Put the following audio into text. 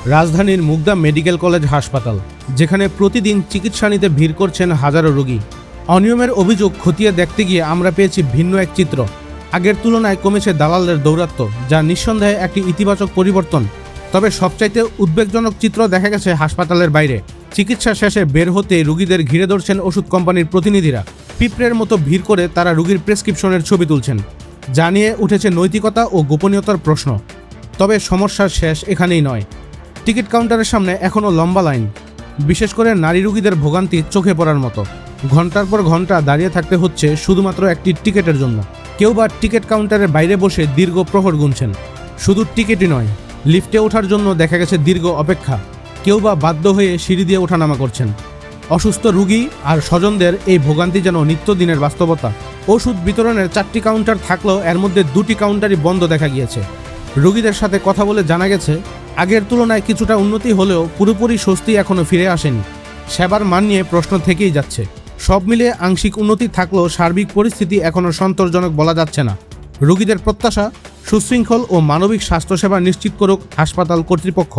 রাজধানীর Mugda medical college হাসপাতাল, যেখানে প্রতিদিন চিকিৎসা নিতে ভিড় করছেন হাজারো রোগী। অনিয়মের অভিযোগ খতিয়ে দেখতে গিয়ে আমরা পেয়েছি ভিন্ন এক চিত্র। আগের তুলনায় কমেছে দালালদের দৌরাত্ম্য, যা নিঃসন্দেহে একটি ইতিবাচক পরিবর্তন। তবে সবচাইতে উদ্বেগজনক চিত্র দেখা গেছে হাসপাতালের বাইরে। চিকিৎসা শেষে বের হতে রোগীদের ঘিরে ধরছেন ওষুধ কোম্পানির প্রতিনিধিরা। পিঁপড়ের মতো ভিড় করে তারা রোগীর প্রেসক্রিপশনের ছবি তুলছেন, যা নিয়ে উঠেছে নৈতিকতা ও গোপনীয়তার প্রশ্ন। তবে সমস্যার শেষ এখানেই নয়। টিকিট কাউন্টারের সামনে এখনও লম্বা লাইন, বিশেষ করে নারী রোগীদের ভোগান্তি চোখে পড়ার মতো। ঘন্টার পর ঘন্টা দাঁড়িয়ে থাকতে হচ্ছে শুধুমাত্র একটি টিকিটের জন্য। কেউ বা টিকিট কাউন্টারের বাইরে বসে দীর্ঘ প্রহর গুনছেন। শুধু টিকিটই নয়, লিফটে ওঠার জন্য দেখা গেছে দীর্ঘ অপেক্ষা। কেউ বা বাধ্য হয়ে সিঁড়ি দিয়ে ওঠানামা করছেন। অসুস্থ রোগী আর স্বজনদের এই ভোগান্তি যেন নিত্যদিনের বাস্তবতা। ওষুধ বিতরণের 4টি কাউন্টার থাকলেও এর মধ্যে 2টি কাউন্টারই বন্ধ দেখা গিয়েছে। রোগীদের সাথে কথা বলে জানা গেছে, আগের তুলনায় কিছুটা উন্নতি হলেও পুরোপুরি স্বস্তি এখনও ফিরে আসেনি। সেবার মান নিয়ে প্রশ্ন থেকেই যাচ্ছে। সব মিলিয়ে আংশিক উন্নতি থাকলেও সার্বিক পরিস্থিতি এখনও সন্তোষজনক বলা যাচ্ছে না। রোগীদের প্রত্যাশা, সুশৃঙ্খল ও মানবিক স্বাস্থ্যসেবা নিশ্চিত করুক হাসপাতাল কর্তৃপক্ষ।